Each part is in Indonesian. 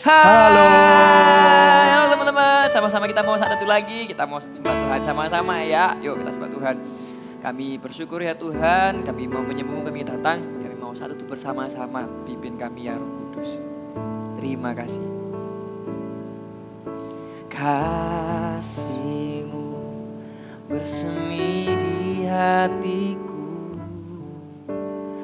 Halo. Hai, halo teman-teman. Sama-sama kita mau satu lagi. Kita mau sembah Tuhan sama-sama ya. Yuk kita sembah Tuhan. Kami bersyukur ya Tuhan. Kami mau menyembahmu, kami datang. Kami mau satu bersama-sama. Pimpin kami ya Roh Kudus. Terima kasih. Kasih-Mu bersemi di hatiku,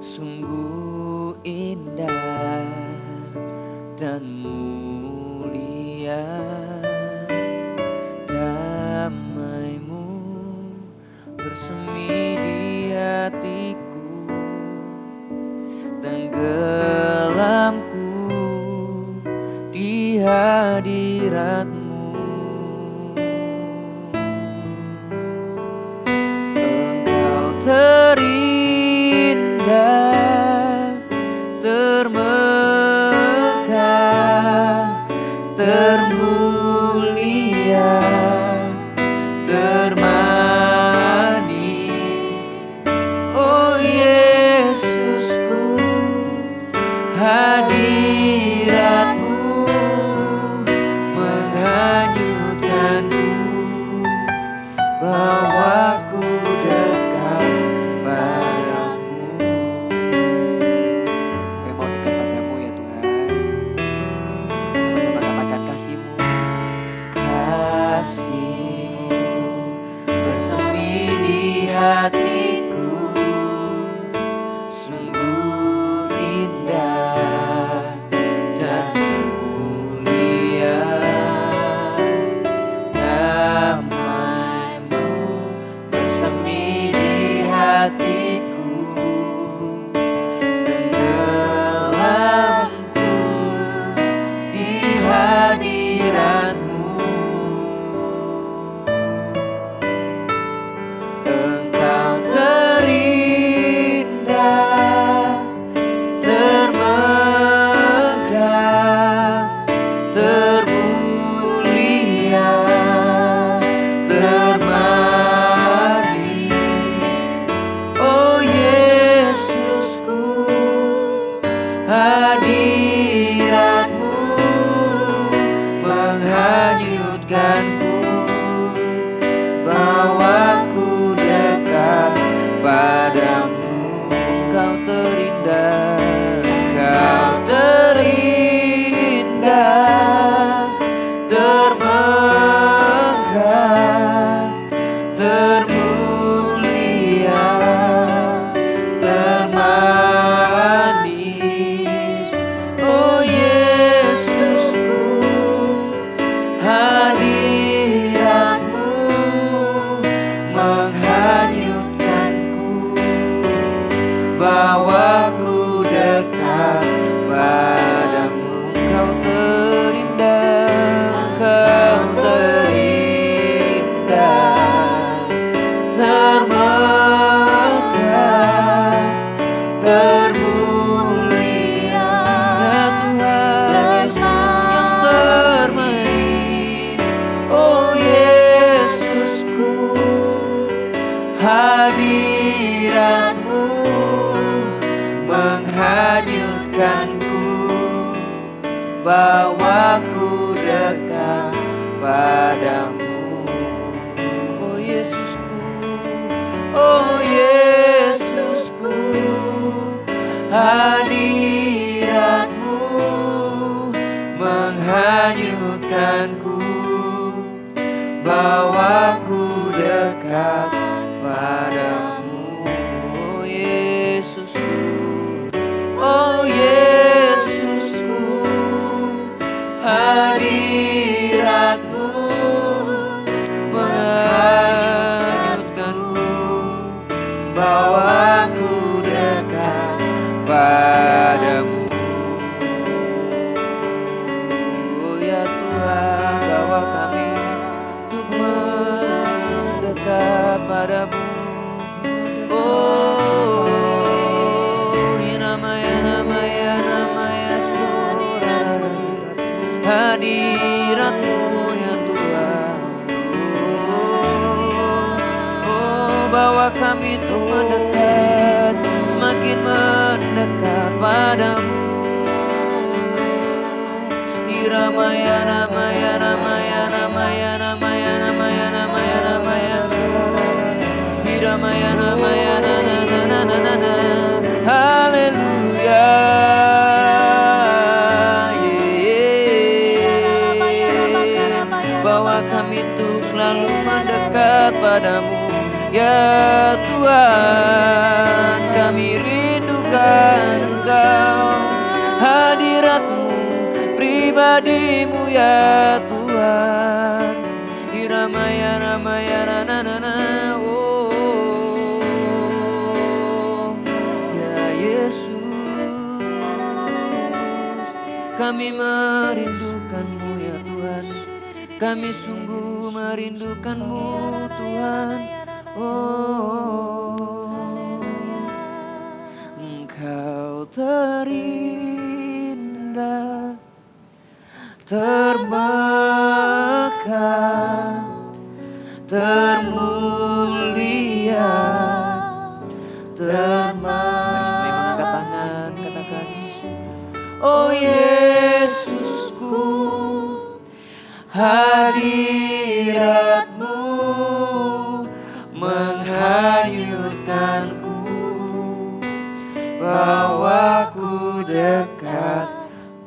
sungguh indah dan mulia. Damai-Mu bersemi di hatiku, tenggelamku di hadirat-Mu. Engkau terindah, termegah, termulia, termanis. Oh Yesusku, hadirat-Mu menghanyutkanku, bawaku dekat padamu. Kami mau dekat padamu ya Tuhan. Sama-sama katakan kasih-Mu. Kasih-Mu bersemi di hatiku, sungguh indah dan mulia. Damai-Mu bersemi di hatiku, tenggelamku di hadirat-Mu. Engkau terindah, termegah, termulia, termanis. Oh Yesusku, hadirat-Mu menghanyutkanku, bawaku dekat padamu. Engkau terindah, Engkau terindah, termegah, termulia, termanis. Oh Yesusku, hadirat-Mu menghanyutkanku, bawaku dekat padamu. Engkau terindah, Engkau terindah, termegah, termulia. Ya Tuhan Yesus yang termanis. Oh Yesusku, hadirat-Mu menghanyutkanku, bawaku dekat padamu. Oh Yesusku, oh Yesusku, hadirat-Mu menghanyutkanku, bawaku dekat padamu. Oh Yesusku, oh Yesusku, hadirat-Mu menghanyutkanku, bawaku dekat padamu. Oh ya Tuhan, bawa kami untuk mendekat padamu. Oh, namanya surara, hadirat-Mu ya Tuhan. Oh, bawa kami untuk mendekat, semakin mendekat padamu. Ramayana Mayana Mayana Mayana Mayana Mayana Mayana Mayana Ramayana Mayana na na na na na. Haleluya. Bawa kami untuk selalu mendekat padamu, ya Tuhan. Kami rindukan Engkau, hadirat-Mu, pribadi-Mu ya Tuhan. Iramaya Ramaya na na na. Oh ya Yesus, kami merindukan-Mu ya Tuhan. Kami sungguh merindukan-Mu Tuhan. Oh, Engkau terindah, termegah, termulia, Mari semua mengangkat tangan, katakan, oh Yesusku, hadirat-Mu menghanyutkanku, bawaku dekat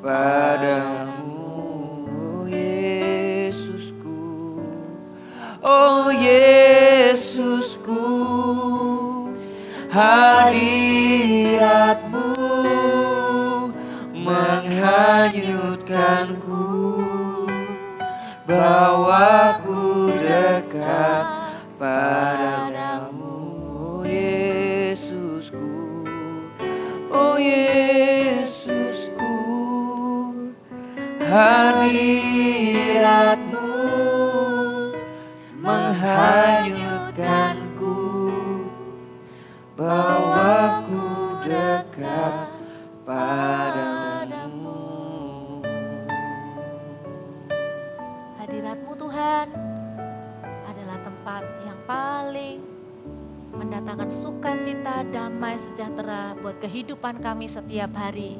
padamu, oh Yesusku, oh Yesusku, hadirat-Mu menghanyutkanku, bawaku dekat padamu, oh Yesusku, oh Yesusku, hadirat-Mu menghanyutkanku, bawaku dekat padamu. Hadirat-Mu Tuhan adalah tempat yang paling mendatangkan sukacita, damai, sejahtera buat kehidupan kami setiap hari.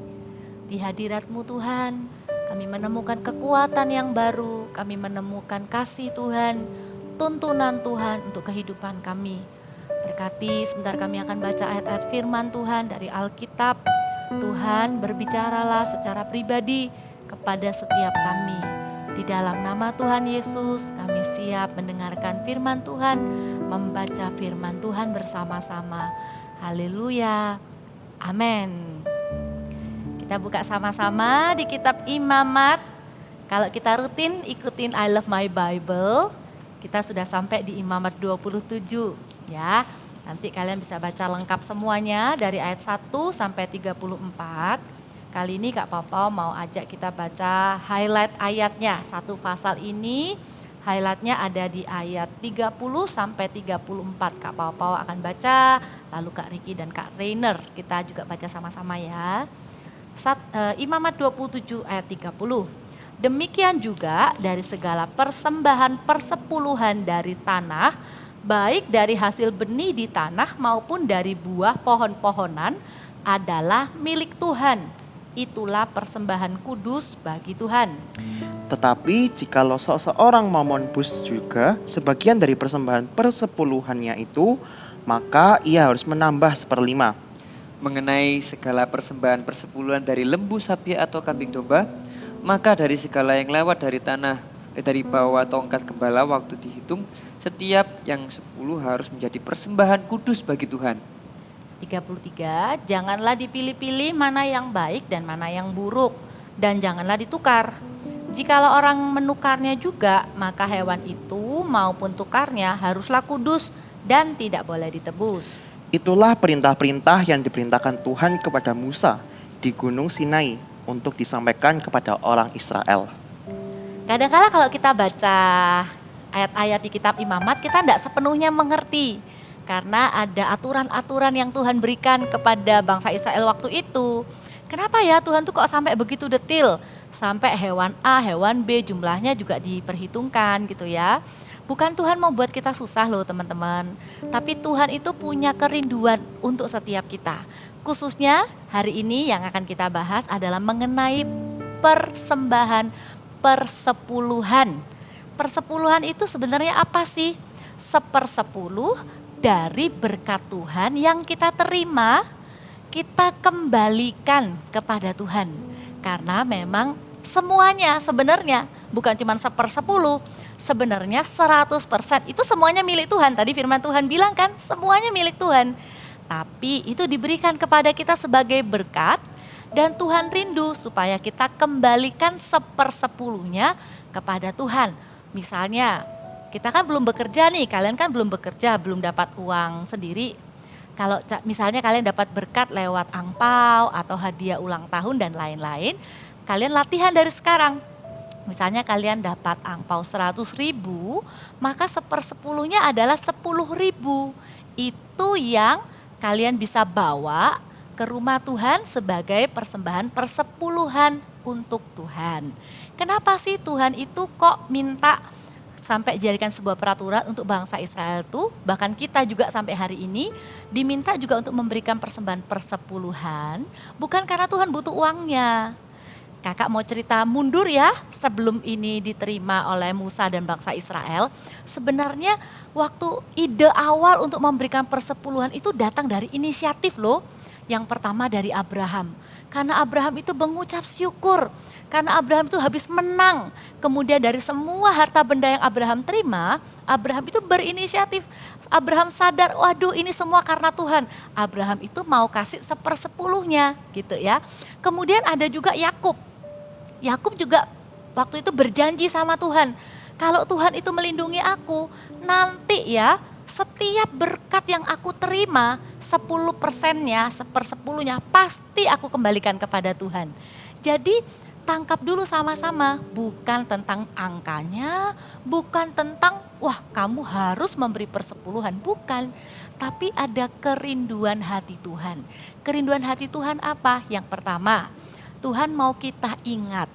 Di hadirat-Mu Tuhan, kami menemukan kekuatan yang baru, kami menemukan kasih Tuhan, tuntunan Tuhan untuk kehidupan kami. Berkati sebentar kami akan baca ayat-ayat firman Tuhan dari Alkitab. Tuhan berbicaralah secara pribadi kepada setiap kami. Di dalam nama Tuhan Yesus, kami siap mendengarkan firman Tuhan, membaca firman Tuhan bersama-sama. Haleluya. Amin. Kita buka sama-sama di kitab Imamat. Kalau kita rutin ikutin I Love My Bible, kita sudah sampai di Imamat 27 ya. Nanti kalian bisa baca lengkap semuanya dari ayat 1 sampai 34. Kali ini Kak Papa mau ajak kita baca highlight ayatnya. Satu pasal ini highlightnya ada di ayat 30 sampai 34. Kak Papa akan baca, lalu Kak Riki dan Kak Rainer kita juga baca sama-sama ya. Imamat 27 ayat 30. Demikian juga dari segala persembahan persepuluhan dari tanah, baik dari hasil benih di tanah maupun dari buah pohon-pohonan adalah milik Tuhan. Itulah persembahan kudus bagi Tuhan. Tetapi jikalau seseorang mau menebus juga sebagian dari persembahan persepuluhannya itu, maka ia harus menambah 1/5. Mengenai segala persembahan persepuluhan dari lembu, sapi atau kambing domba, maka dari segala yang lewat dari tanah, dari bawah tongkat gembala waktu dihitung, setiap yang 10 harus menjadi persembahan kudus bagi Tuhan. 33, janganlah dipilih-pilih mana yang baik dan mana yang buruk, dan janganlah ditukar. Jikalau orang menukarnya juga, maka hewan itu maupun tukarnya haruslah kudus dan tidak boleh ditebus. Itulah perintah-perintah yang diperintahkan Tuhan kepada Musa di Gunung Sinai untuk disampaikan kepada orang Israel. Kadang-kala kalau kita baca ayat-ayat di kitab Imamat, kita tidak sepenuhnya mengerti. Karena ada aturan-aturan yang Tuhan berikan kepada bangsa Israel waktu itu. Kenapa ya Tuhan tuh kok sampai begitu detil? Sampai hewan A, hewan B jumlahnya juga diperhitungkan gitu ya. Bukan Tuhan mau buat kita susah loh teman-teman. Tapi Tuhan itu punya kerinduan untuk setiap kita. Khususnya hari ini yang akan kita bahas adalah mengenai persembahan persepuluhan. Persepuluhan itu sebenarnya apa sih? 1/10 dari berkat Tuhan yang kita terima, kita kembalikan kepada Tuhan. Karena memang semuanya sebenarnya bukan cuma 1/10, sebenarnya 100% itu semuanya milik Tuhan. Tadi firman Tuhan bilang kan, semuanya milik Tuhan. Tapi itu diberikan kepada kita sebagai berkat dan Tuhan rindu supaya kita kembalikan 1/10-nya kepada Tuhan. Misalnya kita kan belum bekerja nih, kalian kan belum bekerja, belum dapat uang sendiri. Kalau misalnya kalian dapat berkat lewat angpau atau hadiah ulang tahun dan lain-lain, kalian latihan dari sekarang. Misalnya kalian dapat angpau 100.000, maka 1/10-nya adalah 10.000. Itu yang kalian bisa bawa ke rumah Tuhan sebagai persembahan persepuluhan untuk Tuhan. Kenapa sih Tuhan itu kok minta sampai jadikan sebuah peraturan untuk bangsa Israel itu, bahkan kita juga sampai hari ini diminta juga untuk memberikan persembahan persepuluhan, bukan karena Tuhan butuh uangnya. Kakak mau cerita mundur ya, sebelum ini diterima oleh Musa dan bangsa Israel, sebenarnya waktu ide awal untuk memberikan persepuluhan itu datang dari inisiatif loh. Yang pertama dari Abraham, karena Abraham itu mengucap syukur, karena Abraham itu habis menang. Kemudian dari semua harta benda yang Abraham terima, Abraham itu berinisiatif. Abraham sadar, waduh ini semua karena Tuhan. Abraham itu mau kasih 1/10-nya gitu ya. Kemudian ada juga Yakub. Yakub juga waktu itu berjanji sama Tuhan, kalau Tuhan itu melindungi aku, nanti ya setiap berkat yang aku terima 10%-nya, 1/10-nya pasti aku kembalikan kepada Tuhan. Jadi tangkap dulu sama-sama, bukan tentang angkanya, bukan tentang wah kamu harus memberi persepuluhan, bukan. Tapi ada kerinduan hati Tuhan. Kerinduan hati Tuhan apa? Yang pertama, Tuhan mau kita ingat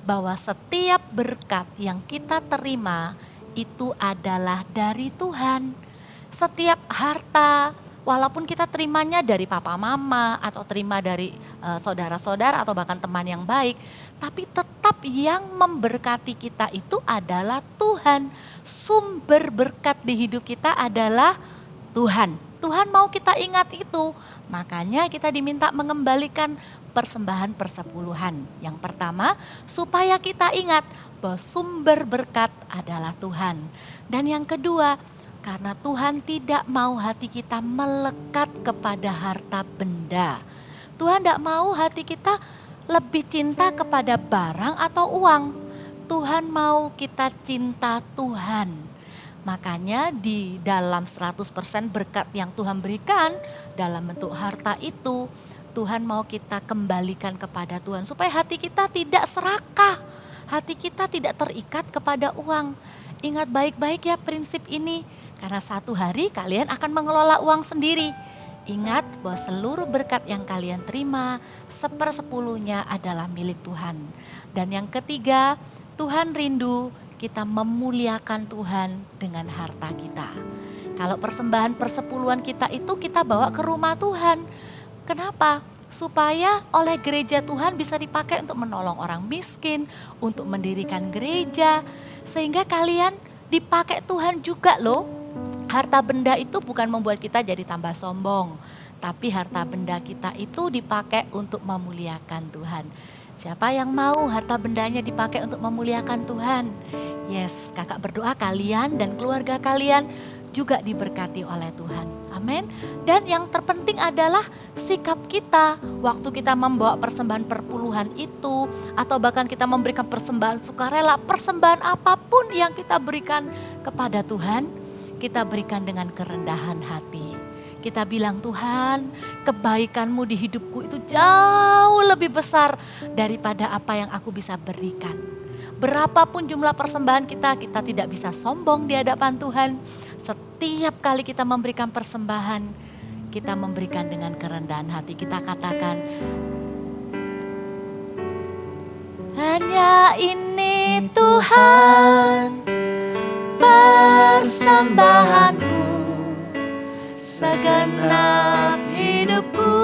bahwa setiap berkat yang kita terima itu adalah dari Tuhan. Setiap harta, walaupun kita terimanya dari papa mama atau terima dari saudara-saudara atau bahkan teman yang baik, tapi tetap yang memberkati kita itu adalah Tuhan. Sumber berkat di hidup kita adalah Tuhan. Tuhan mau kita ingat itu, makanya kita diminta mengembalikan persembahan persepuluhan. Yang pertama, supaya kita ingat bahwa sumber berkat adalah Tuhan. Dan yang kedua, karena Tuhan tidak mau hati kita melekat kepada harta benda. Tuhan tidak mau hati kita lebih cinta kepada barang atau uang. Tuhan mau kita cinta Tuhan. Makanya di dalam 100% berkat yang Tuhan berikan dalam bentuk harta itu, Tuhan mau kita kembalikan kepada Tuhan. Supaya hati kita tidak serakah, hati kita tidak terikat kepada uang. Ingat baik-baik ya prinsip ini. Karena satu hari kalian akan mengelola uang sendiri. Ingat bahwa seluruh berkat yang kalian terima 1/10-nya adalah milik Tuhan. Dan yang ketiga, Tuhan rindu kita memuliakan Tuhan dengan harta kita. Kalau persembahan persepuluhan kita itu kita bawa ke rumah Tuhan. Kenapa? Supaya oleh gereja Tuhan bisa dipakai untuk menolong orang miskin, untuk mendirikan gereja. Sehingga kalian dipakai Tuhan juga loh. Harta benda itu bukan membuat kita jadi tambah sombong, tapi harta benda kita itu dipakai untuk memuliakan Tuhan. Siapa yang mau harta bendanya dipakai untuk memuliakan Tuhan? Yes, kakak berdoa kalian dan keluarga kalian juga diberkati oleh Tuhan. Amin. Dan yang terpenting adalah sikap kita waktu kita membawa persembahan perpuluhan itu, atau bahkan kita memberikan persembahan sukarela, persembahan apapun yang kita berikan kepada Tuhan, kita berikan dengan kerendahan hati. Kita bilang, Tuhan, kebaikan-Mu di hidupku itu jauh lebih besar daripada apa yang aku bisa berikan. Berapapun jumlah persembahan kita tidak bisa sombong di hadapan Tuhan. Setiap kali kita memberikan persembahan, kita memberikan dengan kerendahan hati. Kita katakan, hanya ini Tuhan persembahanku, segenap hidupku,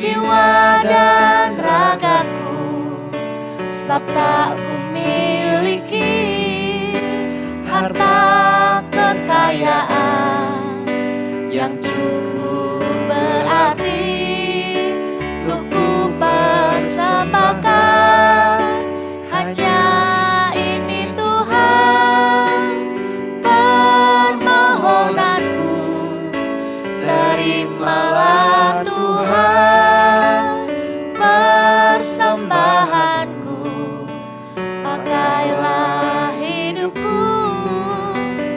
jiwa dan ragaku, sebab tak ku miliki harta kekayaan yang cukup berarti untuk ku persembahkan. Hanya ini Tuhan permohonanku, terimalah Tuhan persembahanku, pakailah hidupku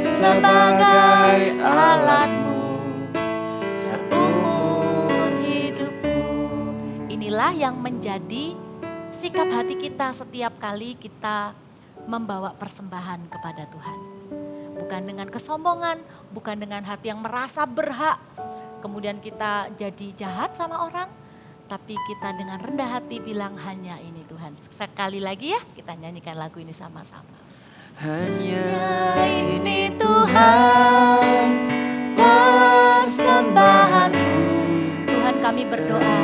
sebagai alatmu seumur hidupku. Inilah yang menjadi sikap hati kita setiap kali kita membawa persembahan kepada Tuhan. Bukan dengan kesombongan, bukan dengan hati yang merasa berhak, kemudian kita jadi jahat sama orang, tapi kita dengan rendah hati bilang hanya ini Tuhan. Sekali lagi ya kita nyanyikan lagu ini sama-sama. Hanya Ini Tuhan persembahanku. Tuhan, kami berdoa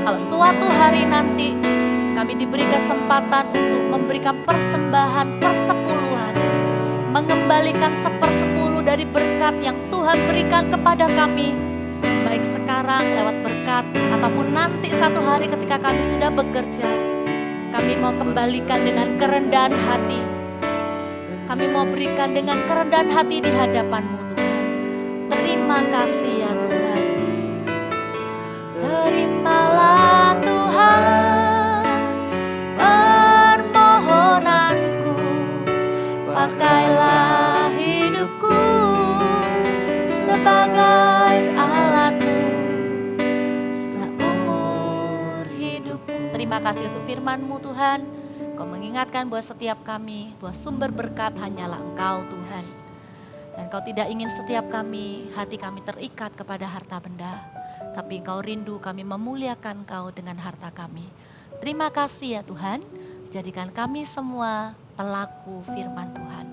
kalau suatu hari nanti kami diberi kesempatan untuk memberikan persembahan persepuluhan, mengembalikan 1/10 dari berkat yang Tuhan berikan kepada kami, baik sekarang lewat berkat ataupun nanti satu hari ketika kami sudah bekerja, kami mau kembalikan dengan kerendahan hati. Kami mau berikan dengan kerendahan hati di hadapan-Mu Tuhan. Terima kasih ya Tuhan. Terimalah Tuhan permohonanku, pakailah hidupku sebagai alatmu seumur hidupku. Terima kasih untuk firman-Mu Tuhan. Kau mengingatkan bahwa setiap kami, bahwa sumber berkat hanyalah Engkau Tuhan. Dan Kau tidak ingin setiap kami, hati kami terikat kepada harta benda. Tapi Engkau rindu kami memuliakan Engkau dengan harta kami. Terima kasih ya Tuhan, jadikan kami semua pelaku firman Tuhan.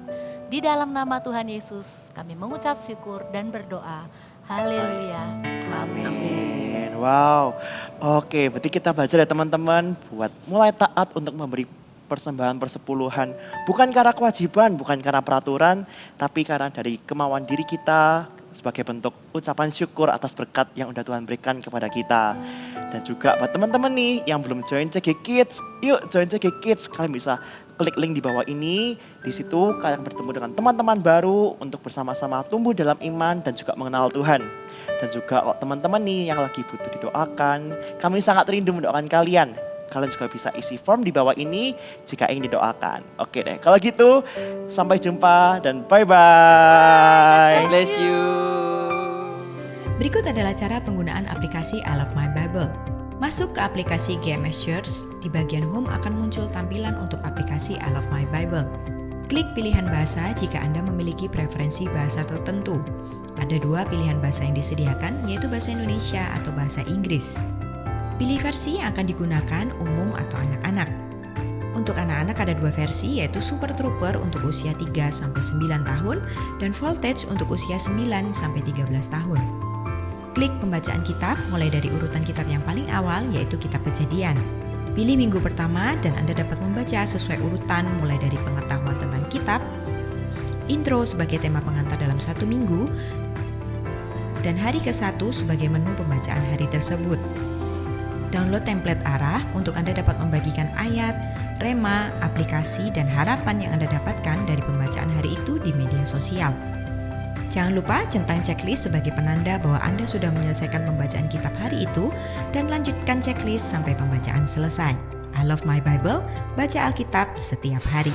Di dalam nama Tuhan Yesus kami mengucap syukur dan berdoa. Haleluya. Amin. Wow. Oke, berarti kita belajar ya teman-teman buat mulai taat untuk memberi persembahan persepuluhan. Bukan karena kewajiban, bukan karena peraturan, tapi karena dari kemauan diri kita sebagai bentuk ucapan syukur atas berkat yang udah Tuhan berikan kepada kita. Dan juga buat teman-teman nih yang belum join CG Kids, yuk join CG Kids. Kalian bisa klik link di bawah ini. Di situ kalian bertemu dengan teman-teman baru untuk bersama-sama tumbuh dalam iman dan juga mengenal Tuhan. Dan juga kalau teman-teman nih yang lagi butuh didoakan, kami sangat rindu mendoakan kalian. Kalian juga bisa isi form di bawah ini jika ingin didoakan. Oke deh, kalau gitu sampai jumpa dan bye-bye. God bless you. Berikut adalah cara penggunaan aplikasi I Love My Bible. Masuk ke aplikasi GMS Church, di bagian Home akan muncul tampilan untuk aplikasi I Love My Bible. Klik pilihan bahasa jika Anda memiliki preferensi bahasa tertentu. Ada 2 pilihan bahasa yang disediakan, yaitu bahasa Indonesia atau bahasa Inggris. Pilih versi yang akan digunakan umum atau anak-anak. Untuk anak-anak ada 2 versi, yaitu Super Trooper untuk usia 3-9 tahun dan Voltage untuk usia 9-13 tahun. Klik pembacaan kitab mulai dari urutan kitab yang paling awal, yaitu kitab Kejadian. Pilih minggu pertama dan Anda dapat membaca sesuai urutan mulai dari pengetahuan tentang kitab, intro sebagai tema pengantar dalam 1 minggu, dan hari ke-1 sebagai menu pembacaan hari tersebut. Download template arah untuk Anda dapat membagikan ayat, rema, aplikasi, dan harapan yang Anda dapatkan dari pembacaan hari itu di media sosial. Jangan lupa centang checklist sebagai penanda bahwa Anda sudah menyelesaikan pembacaan kitab hari itu dan lanjutkan checklist sampai pembacaan selesai. I Love My Bible, baca Alkitab setiap hari.